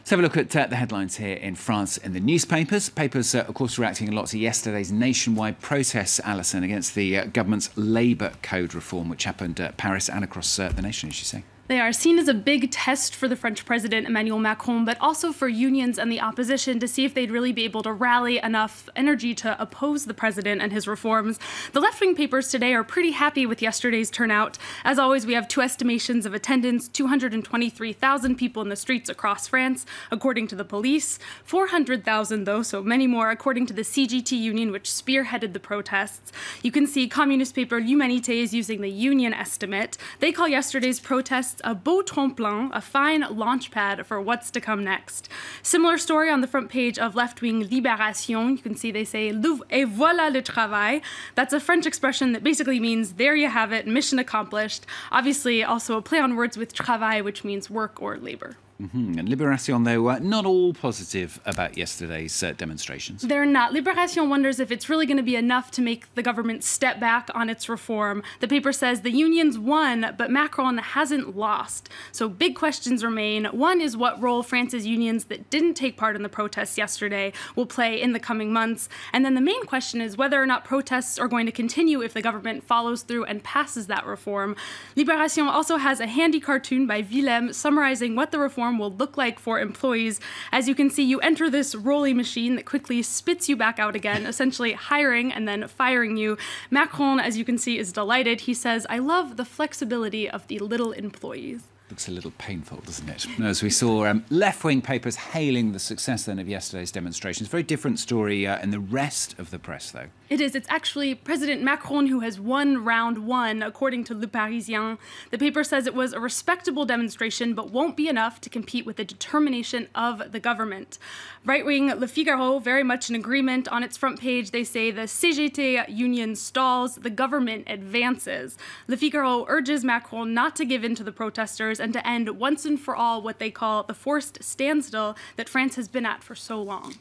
Let's have a look at the headlines here in France in the newspapers. Papers, of course, reacting a lot to yesterday's nationwide protests, Alison, against the government's labour code reform, which happened at Paris and across the nation, as you say. They are seen as a big test for the French president, Emmanuel Macron, but also for unions and the opposition to see if they'd really be able to rally enough energy to oppose the president and his reforms. The left-wing papers today are pretty happy with yesterday's turnout. As always, we have two estimations of attendance: 223,000 people in the streets across France, according to the police. 400,000, though, so many more, according to the CGT union, which spearheaded the protests. You can see communist paper L'Humanité is using the union estimate. They call yesterday's protests a beau tremplin, a fine launch pad for what's to come next. Similar story on the front page of left-wing Libération. You can see they say, et voilà le travail. That's a French expression that basically means, there you have it, mission accomplished. Obviously, also a play on words with travail, which means work or labor. And Libération, though, not all positive about yesterday's demonstrations. They're not. Libération wonders if it's really going to be enough to make the government step back on its reform. The paper says the unions won, but Macron hasn't lost. So big questions remain. One is what role France's unions that didn't take part in the protests yesterday will play in the coming months. And then the main question is whether or not protests are going to continue if the government follows through and passes that reform. Libération also has a handy cartoon by Willem summarizing what the reform will look like for employees. As you can see, you enter this rolly machine that quickly spits you back out again, essentially hiring and then firing you. Macron, as you can see, is delighted. He says, "I love the flexibility of the little employees." Looks a little painful, doesn't it? As we saw left-wing papers hailing the success then of yesterday's demonstrations. Very different story in the rest of the press, though. It is. It's actually President Macron who has won round one, according to Le Parisien. The paper says it was a respectable demonstration, but won't be enough to compete with the determination of the government. Right-wing Le Figaro, very much in agreement. On its front page, they say the CGT union stalls, the government advances. Le Figaro urges Macron not to give in to the protesters and to end once and for all what they call the forced standstill that France has been at for so long.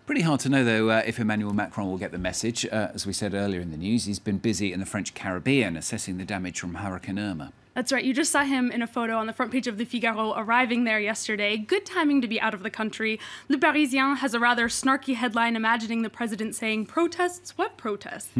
Pretty hard to know, though, if Emmanuel Macron will get the message. As we said earlier in the news, he's been busy in the French Caribbean assessing the damage from Hurricane Irma. That's right. You just saw him in a photo on the front page of Le Figaro arriving there yesterday. Good timing to be out of the country. Le Parisien has a rather snarky headline imagining the president saying, "Protests? What protests?"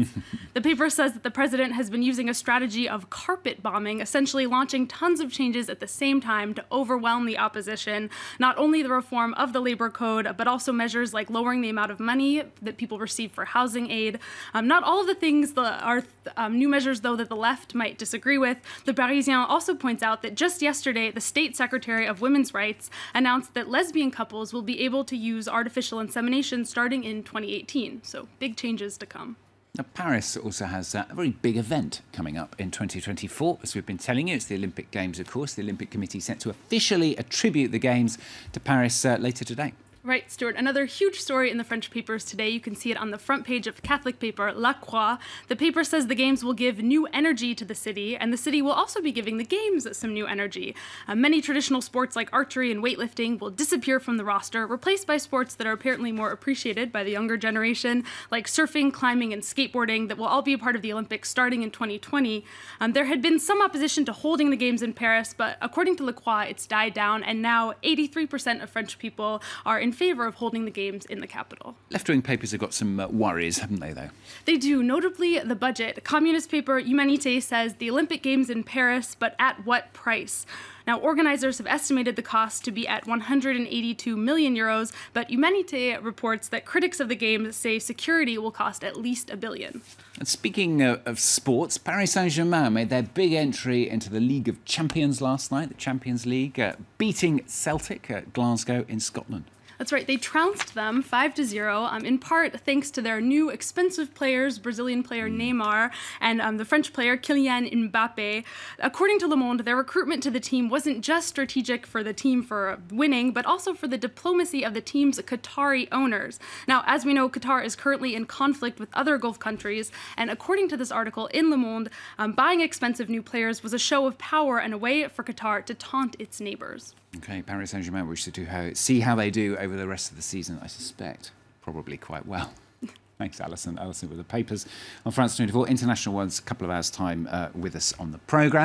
The paper says that the president has been using a strategy of carpet bombing, essentially launching tons of changes at the same time to overwhelm the opposition. Not only the reform of the labor code, but also measures like lowering the amount of money that people receive for housing aid. Not all of the things are new measures, though, that the left might disagree with. The Parisien also points out that just yesterday, the State Secretary of Women's Rights announced that lesbian couples will be able to use artificial insemination starting in 2018. So big changes to come. Now, Paris also has a very big event coming up in 2024. As we've been telling you, it's the Olympic Games, of course. The Olympic Committee set to officially attribute the Games to Paris later today. Right, Stuart. Another huge story in the French papers today. You can see it on the front page of Catholic paper La Croix. The paper says the Games will give new energy to the city, and the city will also be giving the Games some new energy. Many traditional sports like archery and weightlifting will disappear from the roster, replaced by sports that are apparently more appreciated by the younger generation, like surfing, climbing, and skateboarding, that will all be a part of the Olympics starting in 2020. There had been some opposition to holding the Games in Paris, but according to La Croix, it's died down, and now 83% of French people are in favor of holding the Games in the capital. Left-wing papers have got some worries, haven't they, though? They do, notably the budget. Communist paper L'Humanité says the Olympic Games in Paris, but at what price? Now, organizers have estimated the cost to be at 182 million euros, but L'Humanité reports that critics of the Games say security will cost at least $1 billion. And speaking of sports, Paris-Saint-Germain made their big entry into the League of Champions last night, the Champions League, beating Celtic at Glasgow in Scotland. That's right, they trounced them 5-0, in part thanks to their new expensive players, Brazilian player Neymar and the French player Kylian Mbappe. According to Le Monde, their recruitment to the team wasn't just strategic for the team for winning, but also for the diplomacy of the team's Qatari owners. Now, as we know, Qatar is currently in conflict with other Gulf countries, and according to this article in Le Monde, buying expensive new players was a show of power and a way for Qatar to taunt its neighbors. OK, Paris Saint-Germain, we should see how they do over the rest of the season, I suspect. Probably quite well. Thanks, Alison. Alison with the papers on France 24. International ones, a couple of hours' time with us on the programme.